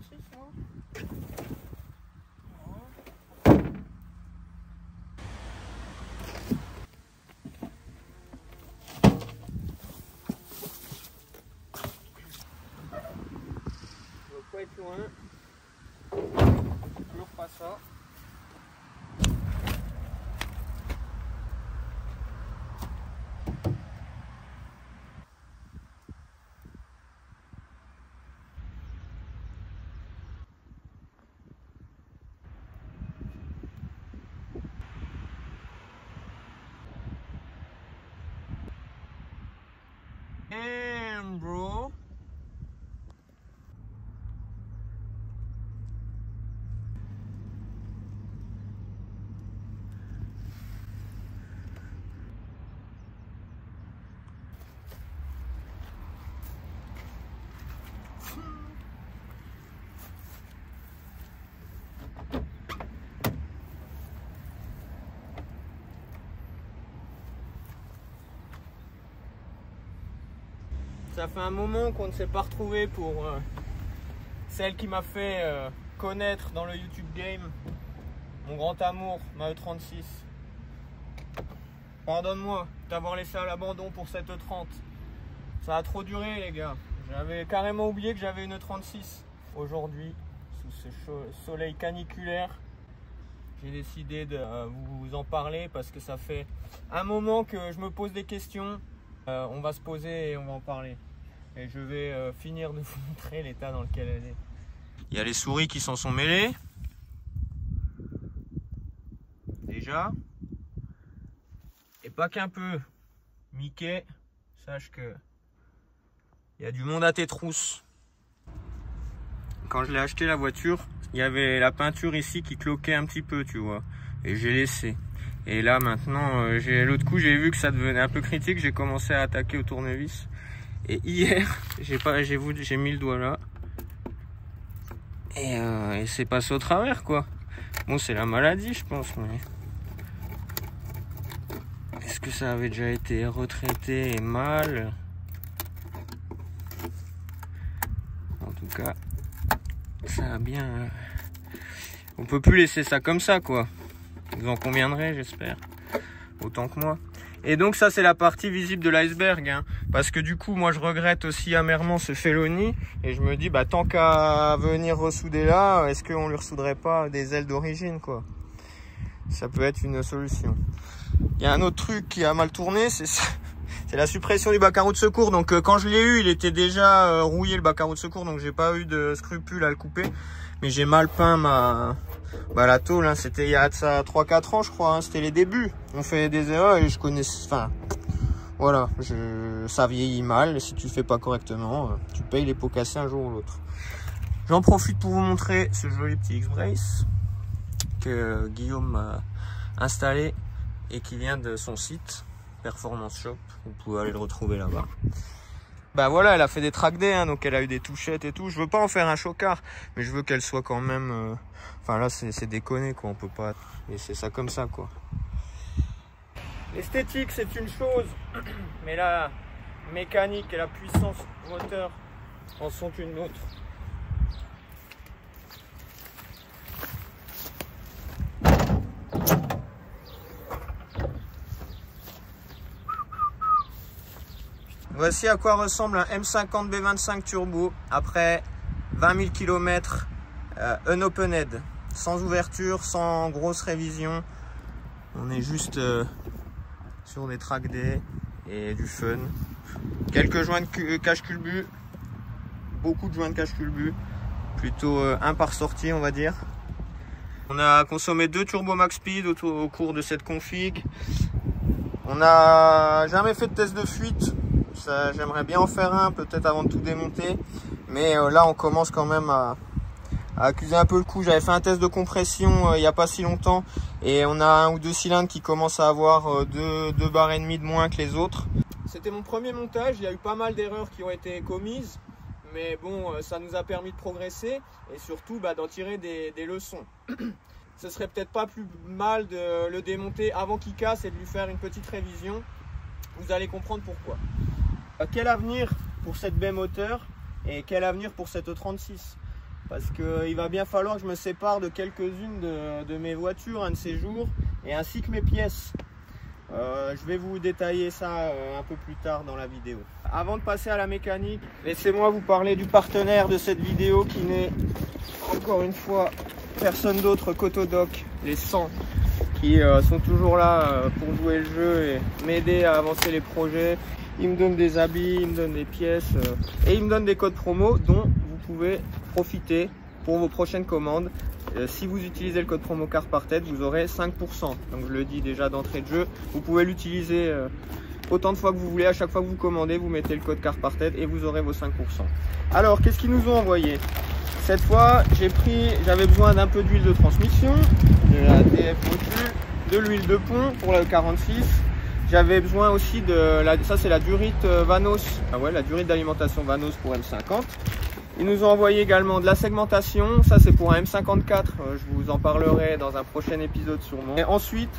36 moi. Je veux pas être loin. Toujours pas ça. Damn, bro. Ça fait un moment qu'on ne s'est pas retrouvé pour celle qui m'a fait connaître dans le YouTube game, mon grand amour, ma E36. Pardonne-moi d'avoir laissé à l'abandon pour cette E30. Ça a trop duré les gars. J'avais carrément oublié que j'avais une E36. Aujourd'hui, sous ce soleil caniculaire, j'ai décidé de vous en parler parce que ça fait un moment que je me pose des questions. On va se poser et on va en parler. Et je vais finir de vous montrer l'état dans lequel elle est. Il y a les souris qui s'en sont mêlées. Déjà. Et pas qu'un peu. Mickey, sache que il y a du monde à tes trousses. Quand je l'ai acheté la voiture, il y avait la peinture ici qui cloquait un petit peu, tu vois. Et j'ai laissé. Et là maintenant, l'autre coup j'ai vu que ça devenait un peu critique, j'ai commencé à attaquer au tournevis. Et hier, j'ai mis le doigt là. Et c'est passé au travers quoi. Bon, c'est la maladie je pense, mais... Est-ce que ça avait déjà été retraité et mal? En tout cas, ça a bien... On peut plus laisser ça comme ça quoi. Vous en conviendrez, j'espère, autant que moi. Et donc ça c'est la partie visible de l'iceberg, hein, parce que du coup moi je regrette aussi amèrement ce Felony et je me dis bah tant qu'à venir ressouder là, est-ce qu'on lui ressoudrait pas des ailes d'origine quoi? Ça peut être une solution. Il y a un autre truc qui a mal tourné, c'est la suppression du bac à roues de secours. Donc quand je l'ai eu, il était déjà rouillé le bac à roues de secours, donc j'ai pas eu de scrupule à le couper. Mais j'ai mal peint la tôle, hein. C'était il y a de ça 3-4 ans je crois, hein. C'était les débuts. On fait des erreurs et je connais... Enfin, voilà, ça vieillit mal et si tu le fais pas correctement, tu payes les pots cassés un jour ou l'autre. J'en profite pour vous montrer ce joli petit X-Brace que Guillaume m'a installé et qui vient de son site Performance Shop. Vous pouvez aller le retrouver là-bas. Bah voilà, elle a fait des track day, hein, donc elle a eu des touchettes et tout. Je veux pas en faire un chocard, mais je veux qu'elle soit quand même... Enfin là, c'est déconné quoi, on peut pas laisser ça comme ça quoi. L'esthétique c'est une chose, mais la mécanique et la puissance moteur en sont une autre. Voici à quoi ressemble un M50 B25 turbo après 20 000 km unopened, sans ouverture, sans grosse révision. On est juste sur des track day et du fun. Quelques joints de cache-culbut, beaucoup de joints de cache-culbut, plutôt un par sortie on va dire. On a consommé 2 turbo max speed au cours de cette config. On n'a jamais fait de test de fuite. J'aimerais bien en faire un peut-être avant de tout démonter, mais là on commence quand même à accuser un peu le coup. J'avais fait un test de compression il n'y a pas si longtemps et on a 1 ou 2 cylindres qui commencent à avoir 2 bars et demi de moins que les autres. C'était mon premier montage, il y a eu pas mal d'erreurs qui ont été commises, mais bon, ça nous a permis de progresser et surtout d'en tirer des leçons. Ce serait peut-être pas plus mal de le démonter avant qu'il casse et de lui faire une petite révision. Vous allez comprendre pourquoi. Quel avenir pour cette baie moteur et quel avenir pour cette E36? parce qu'il va bien falloir que je me sépare de quelques-unes de mes voitures un de ces jours, et ainsi que mes pièces. Je vais vous détailler ça un peu plus tard dans la vidéo. Avant de passer à la mécanique, laissez-moi vous parler du partenaire de cette vidéo qui n'est encore une fois personne d'autre qu'Autodoc, les 100, qui sont toujours là pour jouer le jeu et m'aider à avancer les projets. Ils me donnent des habits, ils me donnent des pièces et ils me donnent des codes promo dont vous pouvez profiter pour vos prochaines commandes. Si vous utilisez le code promo carte par tête, vous aurez 5%. Donc je le dis déjà d'entrée de jeu, vous pouvez l'utiliser autant de fois que vous voulez. À chaque fois que vous commandez, vous mettez le code carte par tête et vous aurez vos 5%. Alors, qu'est-ce qu'ils nous ont envoyé? Cette fois, j'avais besoin d'un peu d'huile de transmission, de la TF module, de l'huile de pont pour la E46. J'avais besoin aussi ça c'est la durite Vanos, la durite d'alimentation Vanos pour M50. Ils nous ont envoyé également de la segmentation, ça c'est pour un M54, je vous en parlerai dans un prochain épisode sûrement. Et ensuite,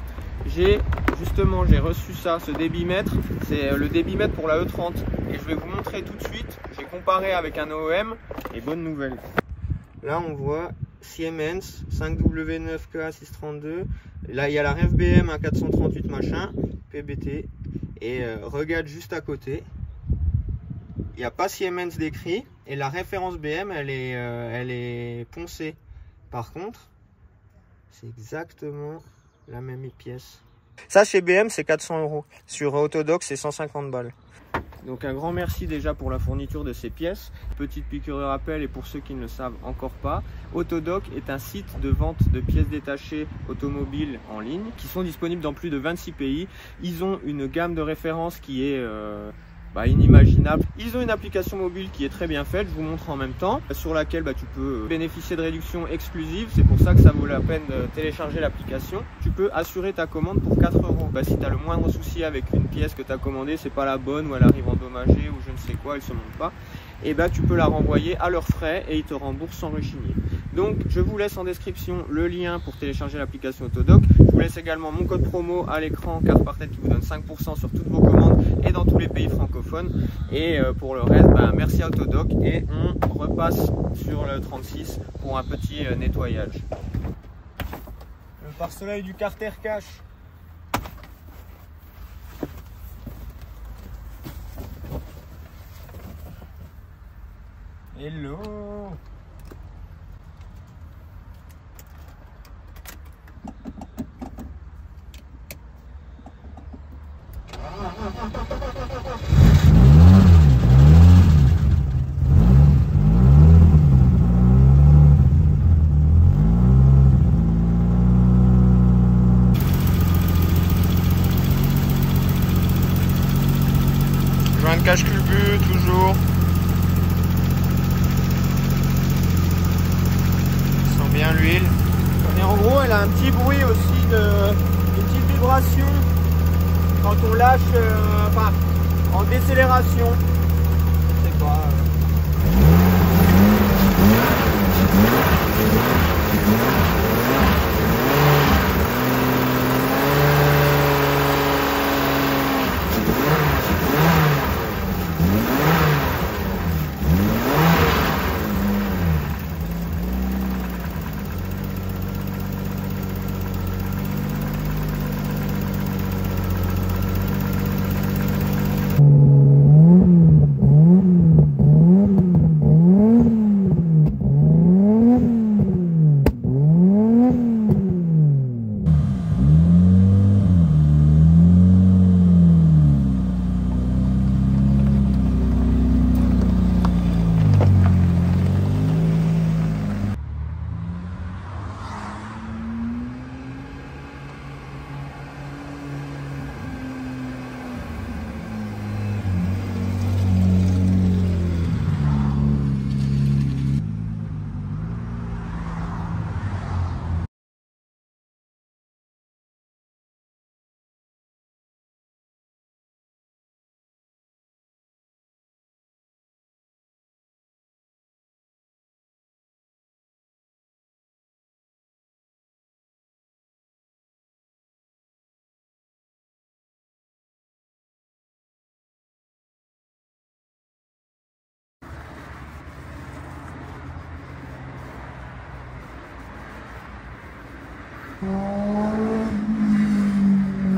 j'ai reçu ça, ce débitmètre, c'est le débitmètre pour la E30. Et je vais vous montrer tout de suite, j'ai comparé avec un OEM, et bonne nouvelle. Là on voit Siemens 5W9K632, là il y a la REF-BM 438 machin, PBT, et regarde juste à côté. Il n'y a pas Siemens d'écrit et la référence BM elle est poncée. Par contre, c'est exactement la même pièce. Ça chez BM c'est 400 €. Sur Autodoc c'est 150 balles. Donc un grand merci déjà pour la fourniture de ces pièces. Petite piqûre de rappel et pour ceux qui ne le savent encore pas, Autodoc est un site de vente de pièces détachées automobiles en ligne qui sont disponibles dans plus de 26 pays. Ils ont une gamme de références qui est inimaginable. Ils ont une application mobile qui est très bien faite, je vous montre en même temps, sur laquelle tu peux bénéficier de réductions exclusives. C'est pour ça que ça vaut la peine de télécharger l'application. Tu peux assurer ta commande pour 4 €. Si tu as le moindre souci avec une pièce que tu as commandée, c'est pas la bonne ou elle arrive endommagée ou je ne sais quoi, elle se monte pas, et tu peux la renvoyer à leurs frais et ils te remboursent sans rechigner. Donc je vous laisse en description le lien pour télécharger l'application Autodoc. Je vous laisse également mon code promo à l'écran, carte par tête, qui vous donne 5% sur toutes vos commandes et dans tous les pays francophones. Et pour le reste, merci à Autodoc et on repasse sur le 36 pour un petit nettoyage. Le pare-soleil du Carter Cash. Hello. Joint de cache culbu toujours. On sent bien l'huile. Et en gros, elle a un petit bruit aussi une petite vibration quand on lâche, en décélération. Je sais pas.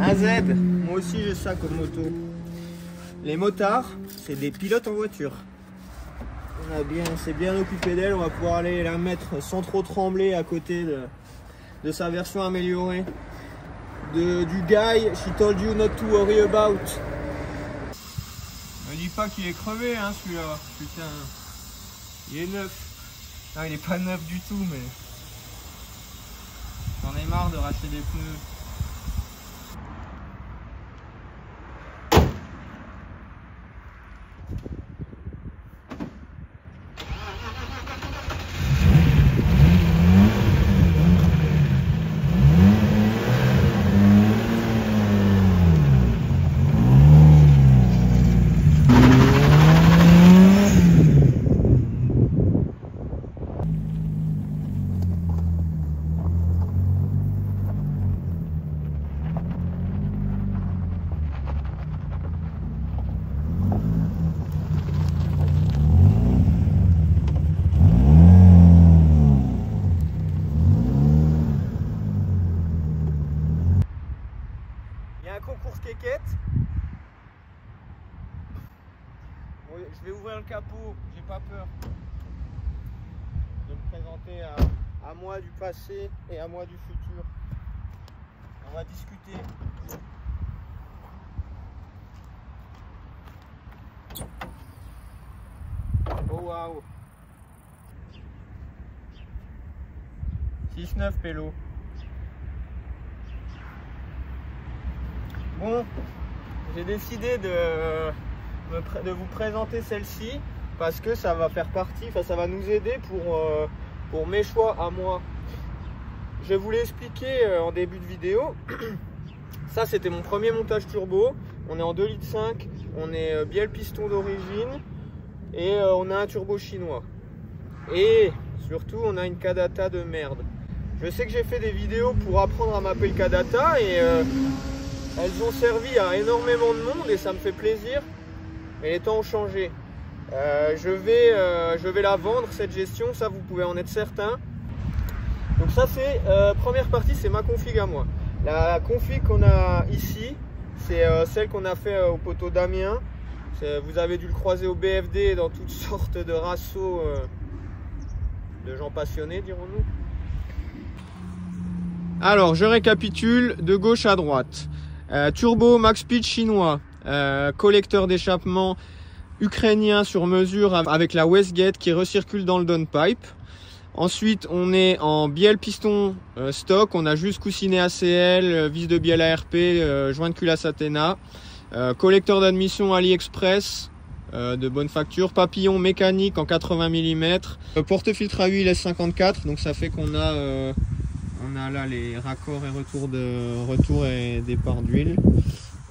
Un Z, moi aussi j'ai ça comme moto. Les motards, c'est des pilotes en voiture. On s'est bien occupé d'elle, on va pouvoir aller la mettre sans trop trembler à côté de sa version améliorée. Du Guy, she told you not to worry about. Me dis pas qu'il est crevé hein celui-là, putain. Il est neuf. Non il est pas neuf du tout mais... J'en ai marre de racheter des pneus. Concours quéquette. Bon, je vais ouvrir le capot, j'ai pas peur de me présenter à moi du passé et à moi du futur. On va discuter. Oh waouh. 6-9 pélo. Bon, j'ai décidé de vous présenter celle-ci parce que ça va faire partie, enfin ça va nous aider pour mes choix à moi. Je vous l'ai expliqué en début de vidéo. Ça c'était mon premier montage turbo. On est en 2,5 litres, on est bielle piston d'origine et on a un turbo chinois. Et surtout on a une Kadata de merde. Je sais que j'ai fait des vidéos pour apprendre à mapper le Kadata et elles ont servi à énormément de monde et ça me fait plaisir. Mais les temps ont changé. Je vais la vendre cette gestion, ça vous pouvez en être certain. Donc ça c'est première partie, c'est ma config à moi. La config qu'on a ici, c'est celle qu'on a fait au poteau d'Amiens. Vous avez dû le croiser au BFD et dans toutes sortes de rassos de gens passionnés, dirons-nous. Alors je récapitule de gauche à droite. Turbo max speed chinois, collecteur d'échappement ukrainien sur mesure avec la Westgate qui recircule dans le downpipe. Ensuite on est en bielle piston stock, on a juste coussinet ACL, vis de bielle ARP, joint de culasse Athena, collecteur d'admission AliExpress de bonne facture, papillon mécanique en 80 mm, porte-filtre à huile S54, donc ça fait qu'on a on a là les raccords et retour et départ d'huile.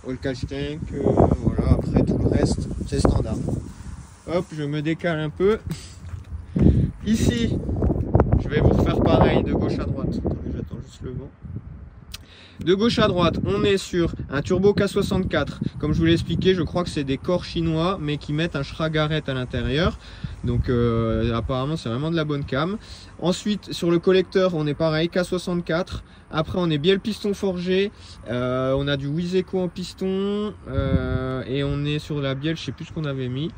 Oil catch tank, voilà, après tout le reste, c'est standard. Hop, je me décale un peu. Ici, je vais vous refaire pareil de gauche à droite. Attendez, j'attends juste le vent. De gauche à droite, on est sur un turbo K64. Comme je vous l'ai expliqué, je crois que c'est des corps chinois, mais qui mettent un Schragaret à l'intérieur. Donc apparemment, c'est vraiment de la bonne cam. Ensuite, sur le collecteur, on est pareil, K64. Après, on est bielle piston forgé. On a du Wiseco en piston. Et on est sur la bielle, je sais plus ce qu'on avait mis.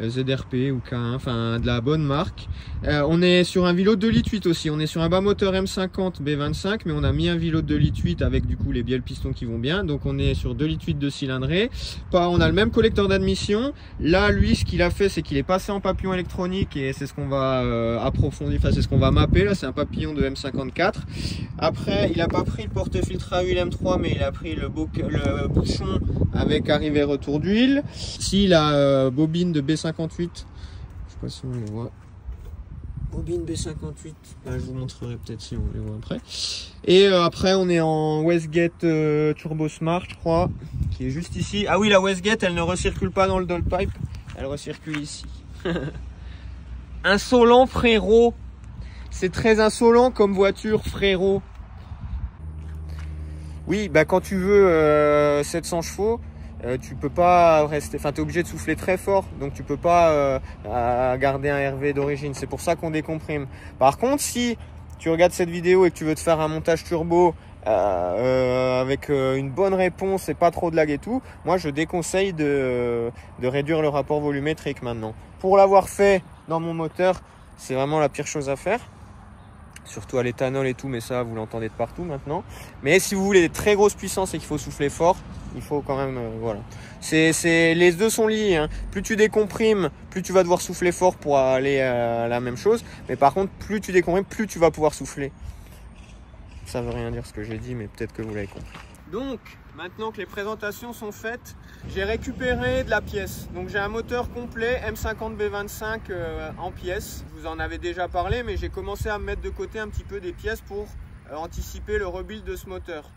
ZRP ou K1, enfin de la bonne marque. On est sur un vélo 2,8 litres aussi, on est sur un bas moteur M50 B25, mais on a mis un vélo de 2,8 litres avec du coup les bielles pistons qui vont bien, donc on est sur 2,8 litres de cylindrée. On a le même collecteur d'admission. Là lui ce qu'il a fait c'est qu'il est passé en papillon électronique et c'est ce qu'on va approfondir, enfin c'est ce qu'on va mapper là, c'est un papillon de M54. Après il a pas pris le porte-filtre à huile M3 mais il a pris le bouchon avec arrivée retour d'huile. Ici la bobine de B58, je sais pas si on les voit, bobine B58, là, je vous montrerai peut-être si on les voit après. Et après on est en Westgate Turbo Smart je crois, qui est juste ici. Ah oui, la Westgate elle ne recircule pas dans le downpipe, elle recircule ici. Insolent frérot, c'est très insolent comme voiture frérot. Oui, bah quand tu veux 700 chevaux, tu peux pas rester, enfin t'es obligé de souffler très fort, donc tu peux pas garder un RV d'origine, c'est pour ça qu'on décomprime. Par contre, si tu regardes cette vidéo et que tu veux te faire un montage turbo avec une bonne réponse et pas trop de lag et tout, moi je déconseille de réduire le rapport volumétrique maintenant. Pour l'avoir fait dans mon moteur, c'est vraiment la pire chose à faire. Surtout à l'éthanol et tout, mais ça vous l'entendez de partout maintenant. Mais si vous voulez des très grosses puissances et qu'il faut souffler fort, il faut quand même, voilà. Les deux sont liés, hein. Plus tu décomprimes, plus tu vas devoir souffler fort pour aller à la même chose. Mais par contre, plus tu décomprimes, plus tu vas pouvoir souffler. Ça veut rien dire ce que j'ai dit, mais peut-être que vous l'avez compris. Donc, maintenant que les présentations sont faites, j'ai récupéré de la pièce. Donc j'ai un moteur complet M50B25 en pièces. Je vous en avais déjà parlé, mais j'ai commencé à mettre de côté un petit peu des pièces pour anticiper le rebuild de ce moteur.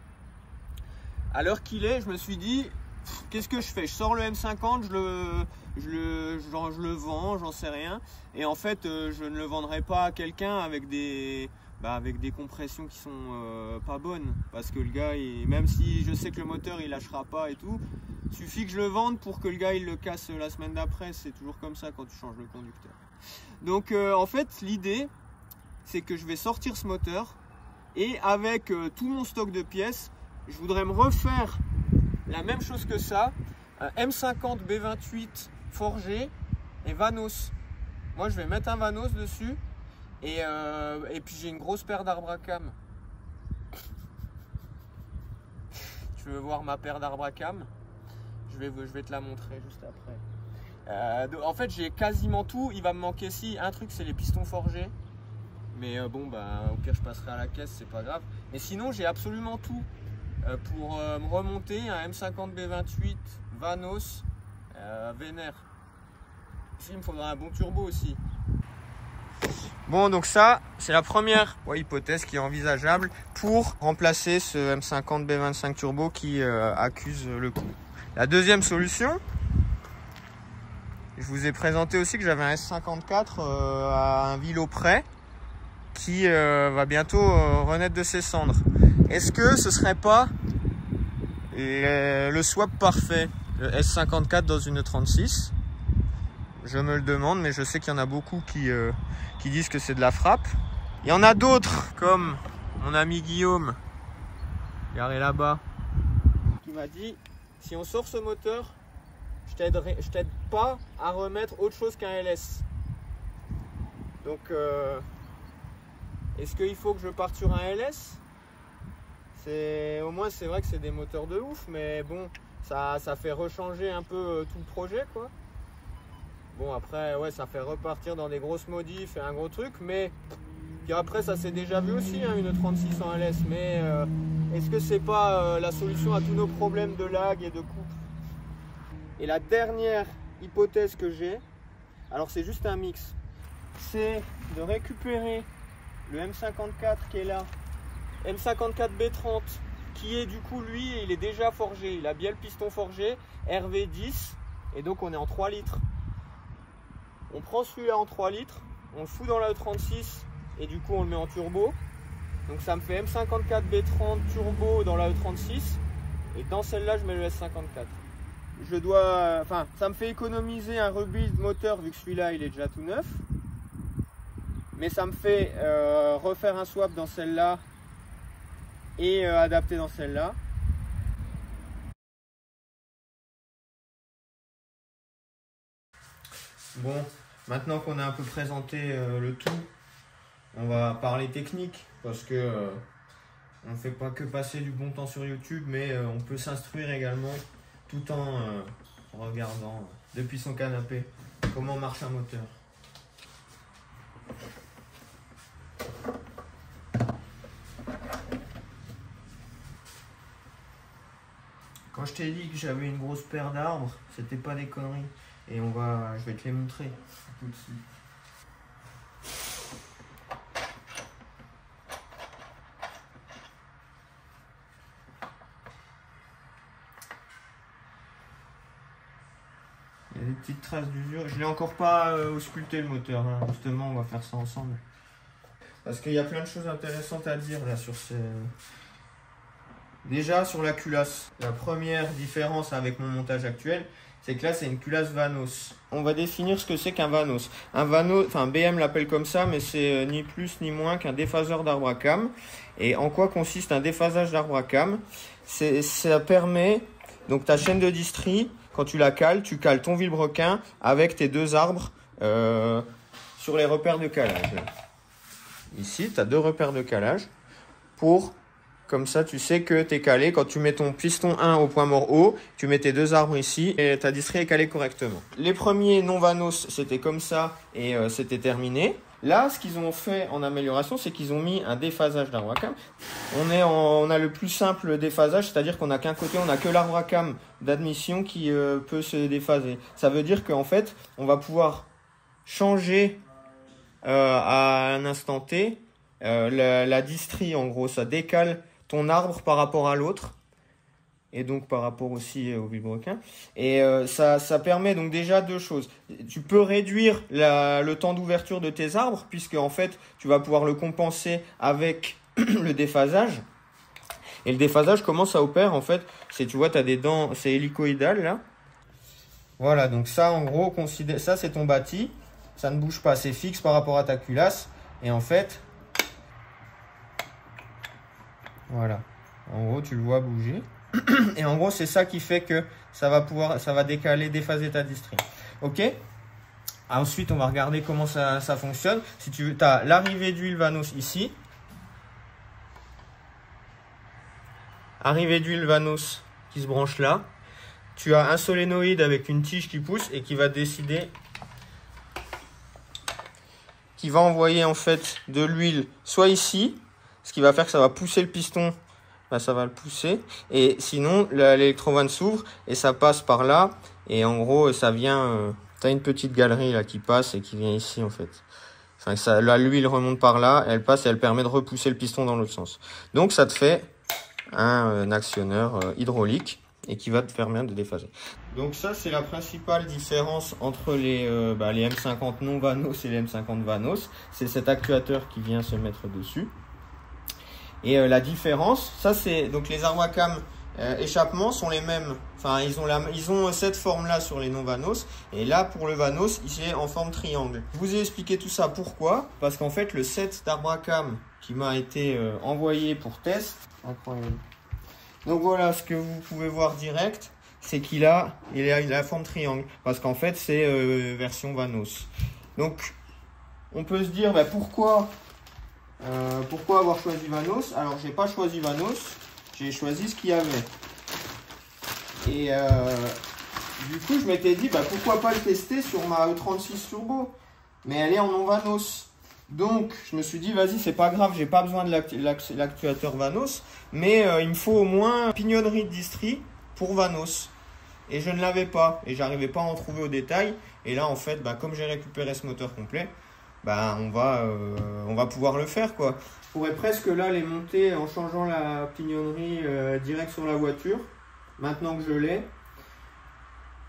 À l'heure qu'il est, je me suis dit, qu'est-ce que je fais? Je sors le M50, je le vends, j'en sais rien. Et en fait, je ne le vendrai pas à quelqu'un avec des compressions qui sont pas bonnes, parce que le gars, même si je sais que le moteur il lâchera pas et tout, suffit que je le vende pour que le gars il le casse la semaine d'après. C'est toujours comme ça quand tu changes le conducteur. Donc en fait l'idée c'est que je vais sortir ce moteur et avec tout mon stock de pièces, je voudrais me refaire la même chose que ça, un M50 B28 forgé et Vanos. Moi je vais mettre un Vanos dessus. Et puis j'ai une grosse paire d'arbres à cam. Tu veux voir ma paire d'arbres à cam? Je vais te la montrer juste après. En fait j'ai quasiment tout. Il va me manquer un truc, c'est les pistons forgés. Mais bon bah au pire je passerai à la caisse, c'est pas grave. Mais sinon j'ai absolument tout pour me remonter un M50 B28 Vanos vénère. Il me faudra un bon turbo aussi. Bon, donc ça, c'est la première hypothèse qui est envisageable pour remplacer ce M50 B25 Turbo qui accuse le coup. La deuxième solution, je vous ai présenté aussi que j'avais un S54 à un Vilo près qui va bientôt renaître de ses cendres. Est-ce que ce serait pas le swap parfait, le S54 dans une 36? Je me le demande, mais je sais qu'il y en a beaucoup qui disent que c'est de la frappe. Il y en a d'autres, comme mon ami Guillaume, regardez là-bas, qui m'a dit, si on sort ce moteur, je t'aide pas à remettre autre chose qu'un LS. Donc, est-ce qu'il faut que je parte sur un LS? Au moins, c'est vrai que c'est des moteurs de ouf, mais bon, ça fait rechanger un peu tout le projet, quoi. Bon après ouais ça fait repartir dans des grosses modifs et un gros truc, mais puis après ça s'est déjà vu aussi hein, une 36 en LS, mais est-ce que c'est pas la solution à tous nos problèmes de lag et de coupe? Et la dernière hypothèse que j'ai, alors c'est juste un mix, c'est de récupérer le M54 qui est là, M54 B30 qui est du coup lui il est déjà forgé, il a bien le piston forgé RV10 et donc on est en 3 litres. On prend celui-là en 3 litres, on le fout dans la E36 et du coup on le met en turbo. Donc ça me fait M54 B30 turbo dans la E36 et dans celle-là je mets le S54. Ça me fait économiser un rebuild moteur vu que celui-là il est déjà tout neuf. Mais ça me fait refaire un swap dans celle-là et adapter dans celle-là. Bon. Maintenant qu'on a un peu présenté le tout, on va parler technique parce que on ne fait pas que passer du bon temps sur YouTube, mais on peut s'instruire également tout en regardant depuis son canapé comment marche un moteur. Quand je t'ai dit que j'avais une grosse paire d'arbres, c'était pas des conneries. Et je vais te les montrer tout de suite. Il y a des petites traces d'usure. Je l'ai encore pas ausculté le moteur, hein. Justement on va faire ça ensemble. Parce qu'il y a plein de choses intéressantes à dire là sur ces... Déjà sur la culasse. La première différence avec mon montage actuel, c'est que là, c'est une culasse Vanos. On va définir ce que c'est qu'un Vanos. Un Vanos, enfin BM l'appelle comme ça, mais c'est ni plus ni moins qu'un déphaseur d'arbre à cames. Et en quoi consiste un déphasage d'arbre à cames? Ça permet, donc ta chaîne de distri, quand tu la cales, tu cales ton vilebrequin avec tes deux arbres sur les repères de calage. Ici, tu as 2 repères de calage pour... Comme ça, tu sais que tu es calé. Quand tu mets ton piston 1 au point mort haut, tu mets tes 2 arbres ici et ta distri est calée correctement. Les premiers non-Vanos, c'était comme ça et c'était terminé. Là, ce qu'ils ont fait en amélioration, c'est qu'ils ont mis un déphasage d'arbre à cames. On a le plus simple déphasage, c'est-à-dire qu'on n'a qu'un côté, on n'a que l'arbre à cames d'admission qui peut se déphaser. Ça veut dire qu'en fait, on va pouvoir changer à un instant T la distri, en gros, ça décale ton arbre par rapport à l'autre et donc par rapport aussi au vilebrequin et ça permet donc déjà 2 choses. Tu peux réduire le temps d'ouverture de tes arbres puisque en fait tu vas pouvoir le compenser avec le déphasage. Et le déphasage, comment ça opère en fait? C'est, tu vois, tu as des dents, c'est hélicoïdal là. Voilà, donc ça en gros, considère ça, c'est ton bâti, ça ne bouge pas, c'est fixe par rapport à ta culasse et en fait voilà, en gros tu le vois bouger et en gros c'est ça qui fait que ça va décaler, déphaser ta distri. Ok. Ensuite on va regarder comment ça fonctionne. Si tu veux, tu as l'arrivée d'huile Vanos ici, arrivée d'huile Vanos qui se branche là. Tu as un solénoïde avec une tige qui pousse et qui va décider, qui va envoyer en fait de l'huile soit ici, ce qui va faire que ça va pousser le piston, ben ça va le pousser. Et sinon, l'électrovanne s'ouvre et ça passe par là. Et en gros, ça vient... tu as une petite galerie là qui passe et qui vient ici en fait. Enfin, là, l'huile remonte par là, elle passe et elle permet de repousser le piston dans l'autre sens. Donc ça te fait un actionneur hydraulique et qui va te permettre de déphaser. Donc ça, c'est la principale différence entre les M50 non Vanos et les M50 Vanos. C'est cet actuateur qui vient se mettre dessus. Et la différence, ça c'est donc les arbres à cames échappement sont les mêmes. Enfin, ils ont cette forme-là sur les non-Vanos. Et là, pour le Vanos, il est en forme triangle. Je vous ai expliqué tout ça. Pourquoi? Parce qu'en fait, le set d'arbres à cames qui m'a été envoyé pour test. Incroyable. Donc voilà, ce que vous pouvez voir direct, c'est qu'il a la forme triangle. Parce qu'en fait, c'est version Vanos. Donc, on peut se dire, bah, pourquoi avoir choisi Vanos? Alors, j'ai pas choisi Vanos, j'ai choisi ce qu'il y avait. Et du coup, je m'étais dit, bah, pourquoi pas le tester sur ma E36 Turbo? Mais elle est en non-Vanos. Donc, je me suis dit, vas-y, c'est pas grave, j'ai pas besoin de l'actuateur Vanos, mais il me faut au moins une pignonnerie de distri pour Vanos. Et je ne l'avais pas, et j'arrivais pas à en trouver au détail. Et là, en fait, bah, comme j'ai récupéré ce moteur complet, bah, on va pouvoir le faire, quoi. Je pourrais presque là les monter en changeant la pignonnerie direct sur la voiture, maintenant que je l'ai.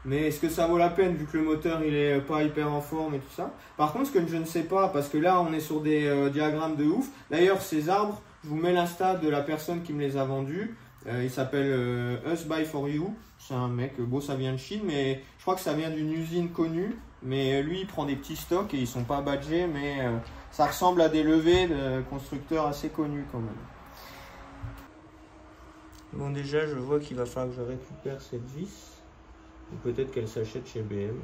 Mais est-ce que ça vaut la peine vu que le moteur il est pas hyper en forme et tout ça? Par contre, ce que je ne sais pas, parce que là on est sur des diagrammes de ouf. D'ailleurs, ces arbres, je vous mets l'insta de la personne qui me les a vendus. Il s'appelle Us Buy For You. C'est un mec, bon, ça vient de Chine, mais je crois que ça vient d'une usine connue. Mais lui, il prend des petits stocks et ils sont pas badgés, mais ça ressemble à des levées de constructeurs assez connus quand même. Bon, déjà, je vois qu'il va falloir que je récupère cette vis. Ou peut-être qu'elle s'achète chez BM.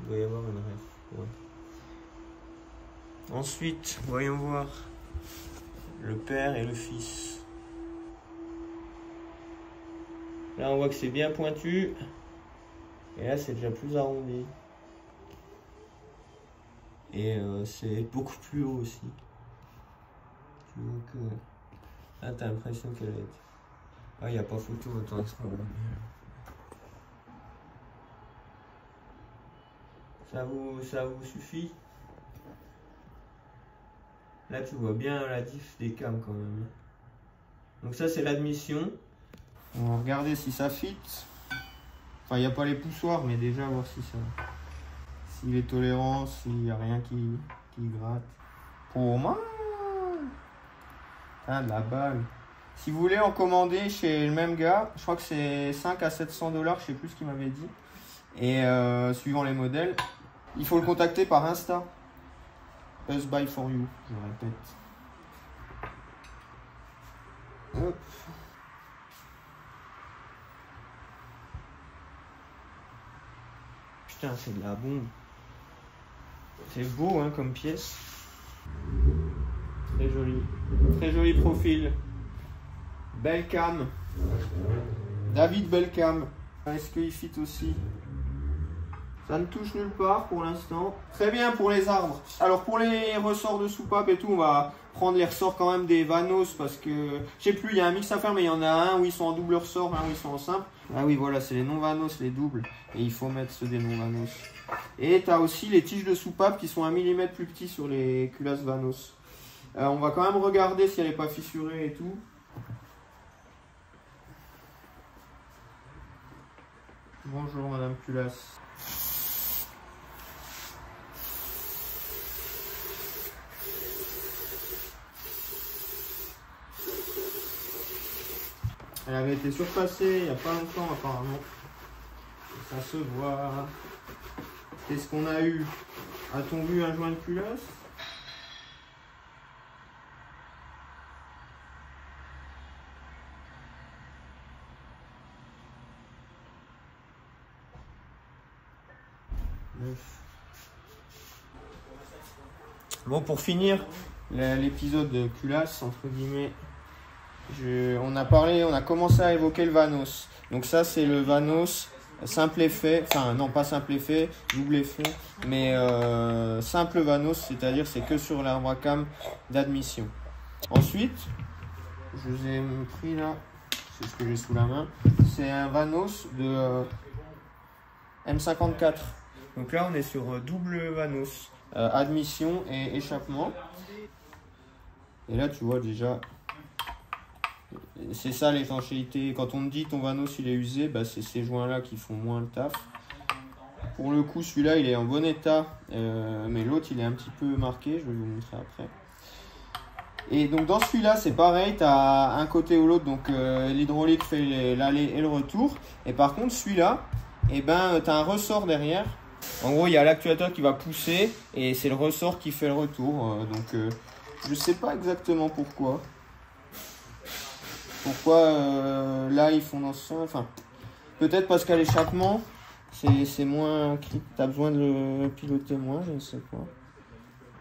Il doit y avoir une ref. Ouais. Ensuite, voyons voir le père et le fils. Là, on voit que c'est bien pointu. Et là, c'est déjà plus arrondi. Et c'est beaucoup plus haut aussi. Tu vois que... Là, t'as l'impression qu'elle est... Ah, il n'y a pas photo, autant que ça vous suffit? Là, tu vois bien la diff des cams quand même. Donc ça, c'est l'admission. On va regarder si ça fit. Enfin, il n'y a pas les poussoirs, mais déjà voir si ça... S'il est tolérant, s'il n'y a rien qui gratte. Pour moi, ah, de la balle. Si vous voulez en commander chez le même gars, je crois que c'est 5 à 700 $, je sais plus ce qu'il m'avait dit. Et suivant les modèles, il faut le contacter par Insta. Us buy for you, je répète. Hop. Putain, c'est de la bombe. C'est beau hein, comme pièce. Très joli. Très joli profil. Belle cam. David Belcam. Est-ce qu'il fit aussi? Ça ne touche nulle part pour l'instant. Très bien pour les arbres. Alors pour les ressorts de soupape et tout, on va prendre les ressorts quand même des Vanos parce que je sais plus, il y a un mix à faire, mais il y en a un où ils sont en double ressort, un où ils sont en simple. Ah oui, voilà, c'est les non Vanos, les doubles. Et il faut mettre ceux des non Vanos. Et tu as aussi les tiges de soupape qui sont 1 mm plus petits sur les culasses Vanos. On va quand même regarder si elle n'est pas fissurée et tout. Bonjour Madame Culasse. Elle avait été surpassée il n'y a pas longtemps apparemment. Ça se voit. Qu'est-ce qu'on a eu? A-t-on vu un joint de culasse? Bon, pour finir l'épisode de culasse, entre guillemets, on a commencé à évoquer le Vanos. Donc ça, c'est le Vanos simple effet, enfin non pas simple effet, double effet, mais simple Vanos, c'est-à-dire c'est que sur l'arbre à cam d'admission. Ensuite, je vous ai pris là, c'est ce que j'ai sous la main, c'est un Vanos de M54. Donc là, on est sur double Vanos, admission et échappement. Et là, tu vois déjà, c'est ça l'étanchéité. Quand on me dit ton Vanos il est usé, bah, c'est ces joints-là qui font moins le taf. Pour le coup, celui-là, il est en bon état, mais l'autre, il est un petit peu marqué. Je vais vous montrer après. Et donc, dans celui-là, c'est pareil. Tu as un côté ou l'autre. Donc, l'hydraulique fait l'aller et le retour. Et par contre, celui-là, eh ben, tu as un ressort derrière. En gros, il y a l'actuateur qui va pousser et c'est le ressort qui fait le retour. Je sais pas exactement pourquoi. Là, ils font dans ce sens. Enfin, peut-être parce qu'à l'échappement, c'est moins... Tu as besoin de le piloter moins, je ne sais pas.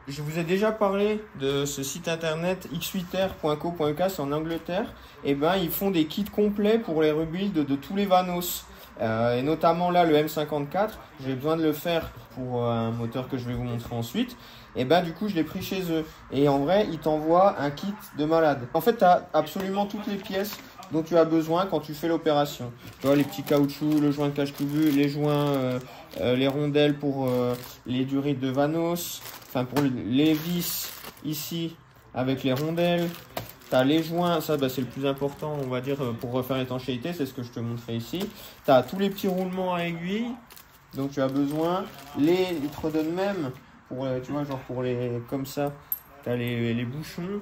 Je vous ai déjà parlé de ce site internet x8r.co.uk, c'est en Angleterre. Et ben, ils font des kits complets pour les rebuilds de tous les Vanos. Et notamment là, le M54, j'ai besoin de le faire pour un moteur que je vais vous montrer ensuite. Et ben du coup, je l'ai pris chez eux. Et en vrai, ils t'envoient un kit de malade. En fait, tu as absolument toutes les pièces dont tu as besoin quand tu fais l'opération. Tu vois, les petits caoutchoucs, le joint de cache-tout-vu, les joints, les rondelles pour les durites de Vanos, enfin pour les vis ici avec les rondelles. Tu as les joints, ça bah, c'est le plus important, on va dire, pour refaire l'étanchéité, c'est ce que je te montrais ici. Tu as tous les petits roulements à aiguille, donc tu as besoin. Ils te redonnent même, pour, tu vois, genre pour les, comme ça, tu as les bouchons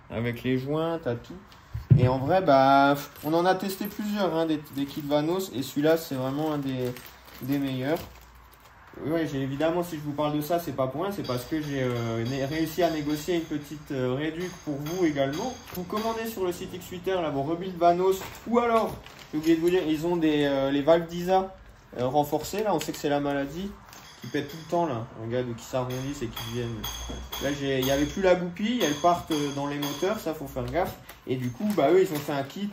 avec les joints, tu as tout. Et en vrai, bah, on en a testé plusieurs, hein, des kits Vanos, et celui-là, c'est vraiment un des meilleurs. Ouais, évidemment, si je vous parle de ça, c'est pas pour rien, c'est parce que j'ai réussi à négocier une petite réduc pour vous également. Vous commandez sur le site X8R, là, vos rebuilds Vanos, ou alors, j'ai oublié de vous dire, ils ont les valves d'ISA renforcées, là, on sait que c'est la maladie, qui pète tout le temps, là, regarde, qui s'arrondissent et qui viennent. Là, il n'y avait plus la goupille, elles partent dans les moteurs, ça, faut faire gaffe. Et du coup, bah, eux, ils ont fait un kit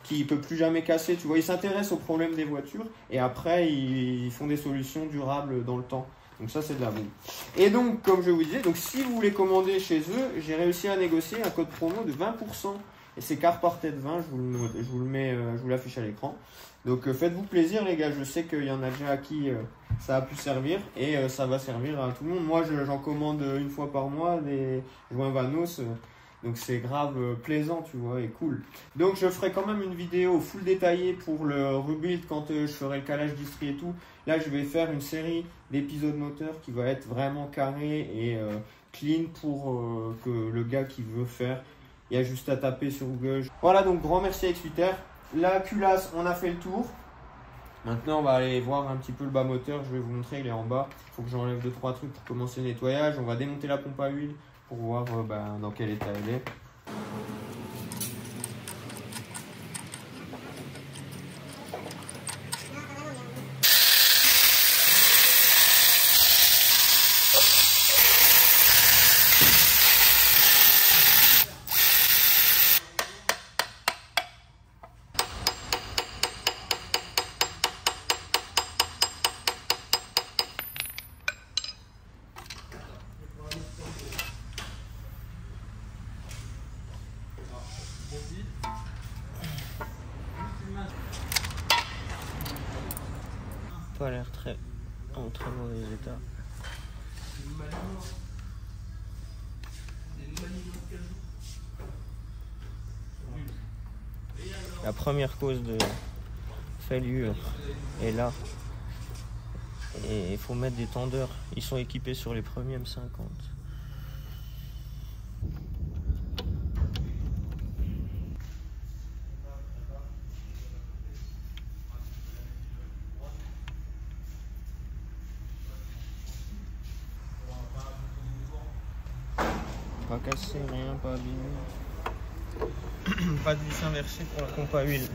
qui ne peut plus jamais casser. Tu vois, ils s'intéressent aux problèmes des voitures et après, ils font des solutions durables dans le temps. Donc ça, c'est de la bombe. Et donc, comme je vous disais, donc, si vous voulez commander chez eux, j'ai réussi à négocier un code promo de 20%. Et c'est car par tête 20, je vous l'affiche à l'écran. Donc faites-vous plaisir les gars, je sais qu'il y en a déjà à qui ça a pu servir et ça va servir à tout le monde. Moi j'en commande une fois par mois des joints Vanos, donc c'est grave plaisant tu vois et cool. Donc je ferai quand même une vidéo full détaillée pour le rebuild quand je ferai le calage d'istrie et tout. Là je vais faire une série d'épisodes moteurs qui va être vraiment carré et clean pour que le gars qui veut faire, il y a juste à taper sur Google. Voilà donc grand merci à X8R. La culasse, on a fait le tour. Maintenant, on va aller voir un petit peu le bas moteur. Je vais vous montrer, il est en bas. Il faut que j'enlève 2-3 trucs pour commencer le nettoyage. On va démonter la pompe à huile pour voir dans quel état elle est. Pas l'air en très mauvais état. La première cause de fêlure est là. Et il faut mettre des tendeurs. Ils sont équipés sur les premiers M50. Pas cassé, rien, pas abîmé. Pas de vis inversée pour la pompe à huile.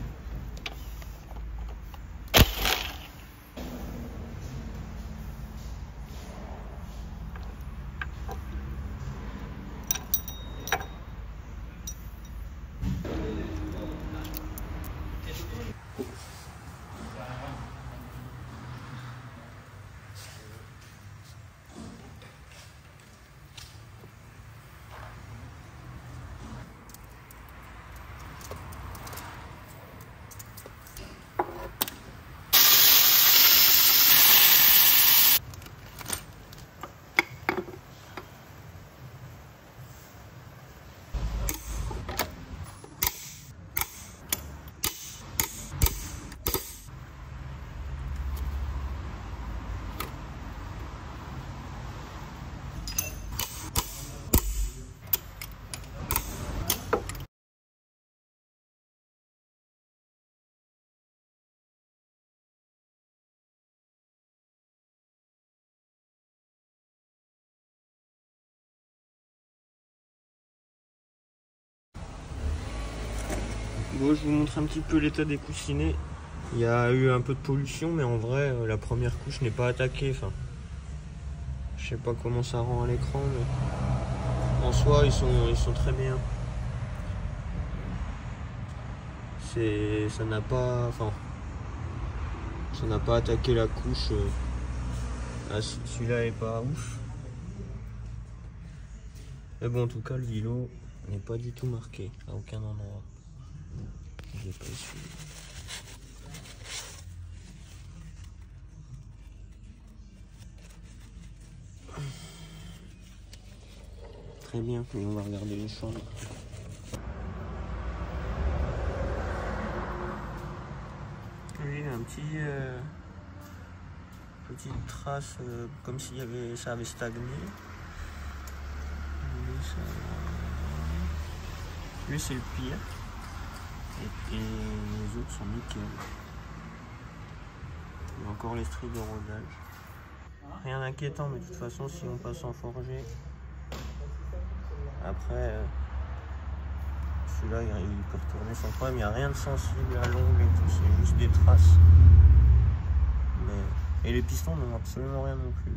Bon, je vous montre un petit peu l'état des coussinets. Il y a eu un peu de pollution, mais en vrai, la première couche n'est pas attaquée. Enfin, je sais pas comment ça rend à l'écran, mais en soi, ils sont très bien. Ça n'a pas attaqué la couche. Celui-là est pas ouf. Mais bon, en tout cas, le vélo n'est pas du tout marqué à aucun endroit. Je l'ai pas essuyé. Très bien, et on va regarder les chambres. Oui, un petite trace comme si ça avait stagné. Lui c'est le pire. Et les autres sont nickel. Il y a encore les stries de rodage. Rien d'inquiétant, mais de toute façon si on passe en forgé, après celui-là il peut retourner sans problème. Il n'y a rien de sensible à l'ongle et tout, c'est juste des traces. Et les pistons n'ont absolument rien non plus.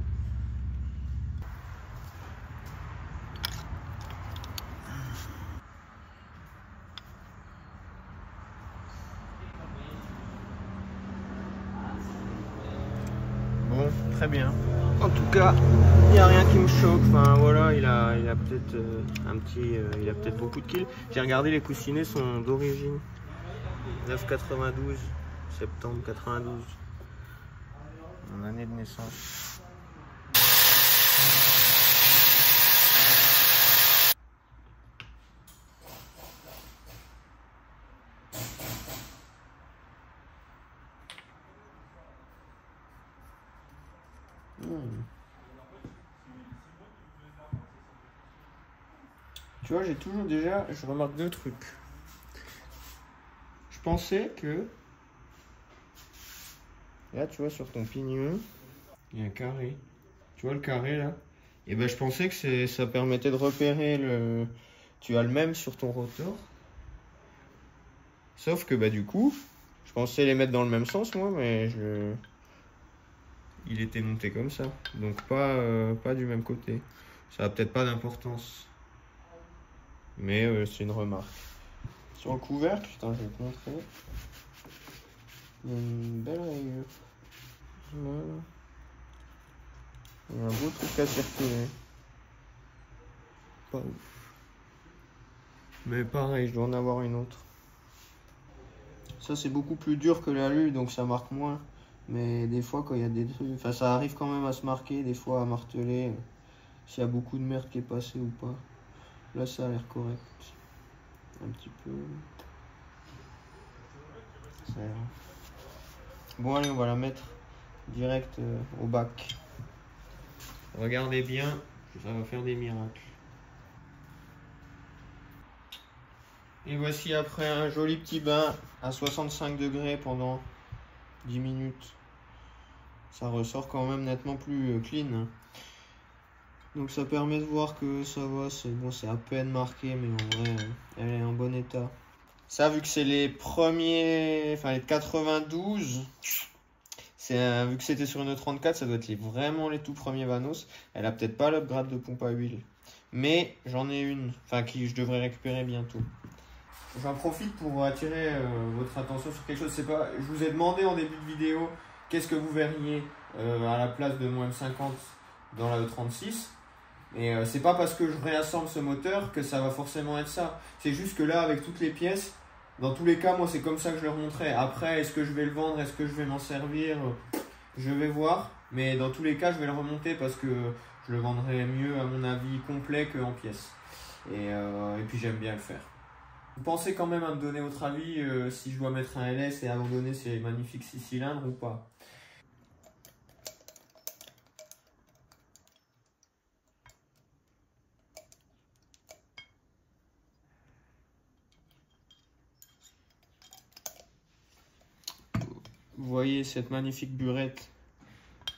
Bon, très bien. En tout cas, il n'y a rien qui me choque. Enfin voilà, il a peut-être il a peut-être beaucoup de kills. J'ai regardé, les coussinets sont d'origine 9,92, septembre 92. Mon année de naissance. Tu vois, je remarque deux trucs. Je pensais que Et là, tu vois, sur ton pignon, il y a un carré. Tu vois le carré là? Et ben je pensais que ça permettait de repérer le... Tu as le même sur ton rotor. Sauf que bah du coup, je pensais les mettre dans le même sens moi, mais il était monté comme ça. Donc pas du même côté. Ça a peut-être pas d'importance. Mais c'est une remarque. Sur le couvercle, putain, je vais te montrer. Il y a une belle rayure. Voilà. Il y a un beau truc à circuler. Pas ouf. Mais pareil, je dois en avoir une autre. Ça c'est beaucoup plus dur que l'alu, donc ça marque moins. Mais des fois quand il y a des trucs... Enfin ça arrive quand même à se marquer, des fois à marteler. S'il y a beaucoup de merde qui est passée ou pas. Là ça a l'air correct. Un petit peu... Ça ira. Bon allez, on va la mettre direct au bac. Regardez bien, ça va faire des miracles. Et voici après un joli petit bain à 65 degrés pendant 10 minutes. Ça ressort quand même nettement plus clean. Donc ça permet de voir que ça va, c'est bon, c'est à peine marqué, mais en vrai, elle est en bon état. Ça, vu que c'est les premiers, enfin les 92, vu que c'était sur une 34, ça doit être vraiment les tout premiers Vanos. Elle a peut-être pas l'upgrade de pompe à huile, mais j'en ai une, enfin qui je devrais récupérer bientôt. J'en profite pour attirer votre attention sur quelque chose. C'est pas, je vous ai demandé en début de vidéo qu'est-ce que vous verriez à la place de moins de 50 dans la E36. Et c'est pas parce que je réassemble ce moteur que ça va forcément être ça. C'est juste que là, avec toutes les pièces, dans tous les cas, moi c'est comme ça que je leur montrais. Après, est-ce que je vais le vendre, est-ce que je vais m'en servir, je vais voir. Mais dans tous les cas, je vais le remonter parce que je le vendrai mieux à mon avis complet qu'en pièces. Et puis j'aime bien le faire. Vous pensez quand même à me donner votre avis si je dois mettre un LS et abandonner ces magnifiques 6 cylindres ou pas? Vous voyez cette magnifique burette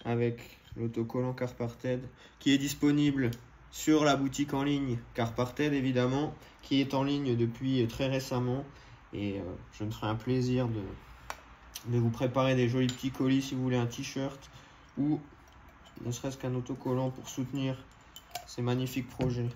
avec l'autocollant Carparted qui est disponible sur la boutique en ligne Carparted évidemment, qui est en ligne depuis très récemment, et je me ferai un plaisir de vous préparer des jolis petits colis si vous voulez un t-shirt ou ne serait-ce qu'un autocollant pour soutenir ces magnifiques projets.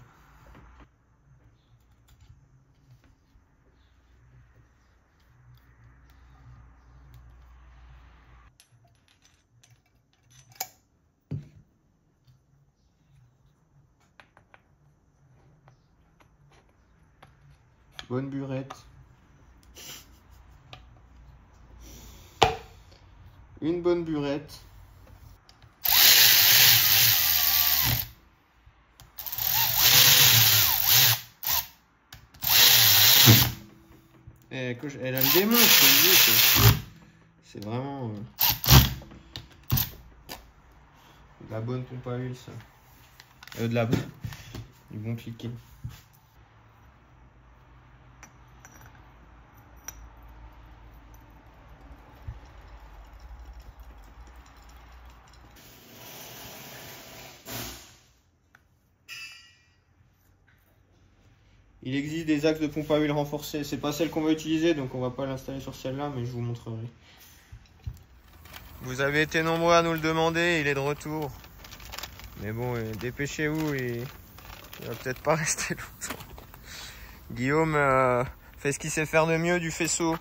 Bonne burette. Une bonne burette. Elle a le démon, c'est vraiment de la bonne pompe à huile, ça. Du bon cliquet. Il existe des axes de pompe à huile renforcés. C'est pas celle qu'on va utiliser, donc on va pas l'installer sur celle-là, mais je vous montrerai. Vous avez été nombreux à nous le demander, il est de retour. Mais bon, dépêchez-vous, il va peut-être pas rester longtemps. Guillaume fait ce qu'il sait faire de mieux, du faisceau.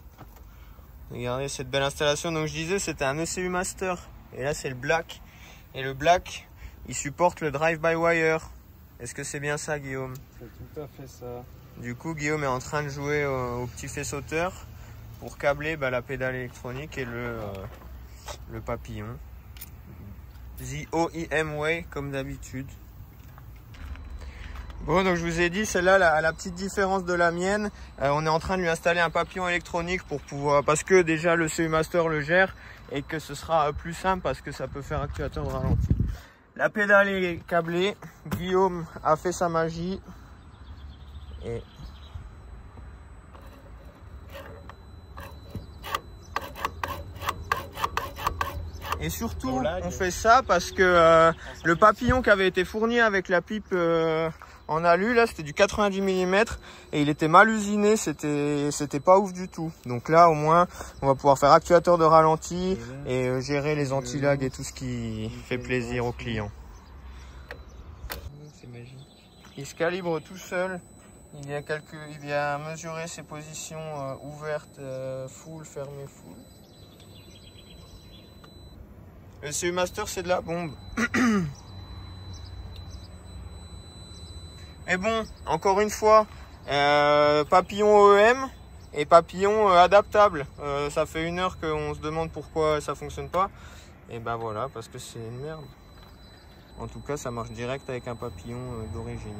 Regardez cette belle installation. Donc je disais, c'était un ECU Master. Et là, c'est le Black. Et le Black, il supporte le drive-by-wire. Est-ce que c'est bien ça, Guillaume? C'est tout à fait ça. Du coup, Guillaume est en train de jouer au petit faisceauteur pour câbler la pédale électronique et le papillon. The OEM Way, comme d'habitude. Bon, donc je vous ai dit, celle-là, la petite différence de la mienne, on est en train de lui installer un papillon électronique pour pouvoir, parce que déjà le CU Master le gère et que ce sera plus simple parce que ça peut faire actuateur de ralenti. La pédale est câblée, Guillaume a fait sa magie et Et surtout, on fait ça parce que le papillon qui avait été fourni avec la pipe en alu, là, c'était du 90 mm et il était mal usiné, c'était pas ouf du tout. Donc là, au moins, on va pouvoir faire actuateur de ralenti et gérer les anti-lag et tout ce qui fait plaisir aux clients. C'est magique. Il se calibre tout seul. Il vient mesurer ses positions ouvertes, full, fermées, full. Le CE Master, c'est de la bombe. Et bon, encore une fois, papillon OEM et papillon adaptable. Ça fait 1 heure qu'on se demande pourquoi ça fonctionne pas. Et ben voilà, parce que c'est une merde. En tout cas, ça marche direct avec un papillon d'origine.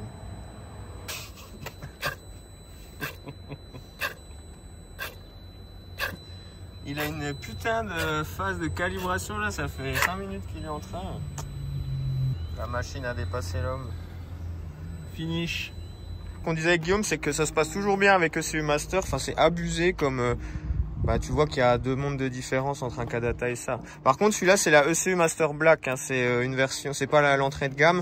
Il a une putain de phase de calibration là, ça fait 5 minutes qu'il est en train. La machine a dépassé l'homme. Finish. Ce qu'on disait avec Guillaume, c'est que ça se passe toujours bien avec ECU Master. Enfin, c'est abusé comme... tu vois qu'il y a 2 mondes de différence entre un Kadata et ça. Par contre, celui-là, c'est la ECU Master Black. Hein. C'est une version, c'est pas l'entrée de gamme.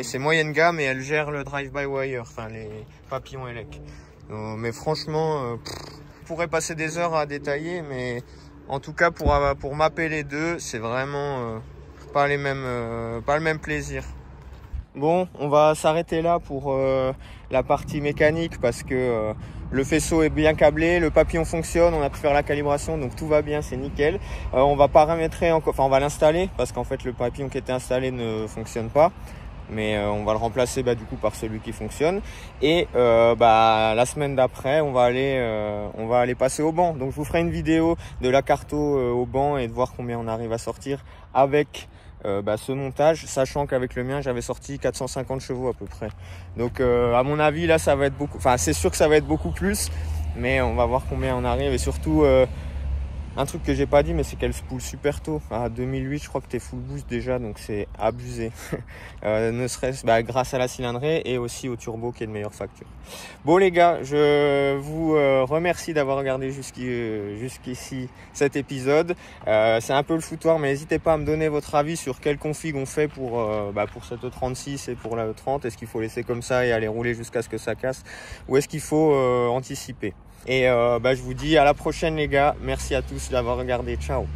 C'est moyenne gamme et elle gère le drive-by-wire, enfin les papillons élec. Mais franchement, je pourrais passer des heures à détailler, mais en tout cas, pour mapper les deux, c'est vraiment pas le même plaisir. Bon, on va s'arrêter là pour la partie mécanique parce que le faisceau est bien câblé, le papillon fonctionne, on a pu faire la calibration, donc tout va bien, c'est nickel. On va paramétrer encore, enfin on va l'installer parce qu'en fait le papillon qui était installé ne fonctionne pas. Mais on va le remplacer du coup par celui qui fonctionne. Et la semaine d'après, on va aller passer au banc. Donc je vous ferai une vidéo de la carto au banc et de voir combien on arrive à sortir avec ce montage, sachant qu'avec le mien j'avais sorti 450 chevaux à peu près. Donc à mon avis là ça va être beaucoup, enfin c'est sûr que ça va être beaucoup plus, mais on va voir combien on arrive. Et surtout un truc que j'ai pas dit, mais c'est qu'elle spoule super tôt. À 2008 je crois que t'es full boost déjà, donc c'est abusé. Ne serait-ce grâce à la cylindrée et aussi au turbo qui est de meilleure facture. Bon les gars, je vous remercie d'avoir regardé jusqu'ici cet épisode. C'est un peu le foutoir, mais n'hésitez pas à me donner votre avis sur quelle config on fait pour cette E36 et pour la E30. Est-ce qu'il faut laisser comme ça et aller rouler jusqu'à ce que ça casse, ou est-ce qu'il faut anticiper? Et je vous dis à la prochaine les gars, merci à tous d'avoir regardé, ciao.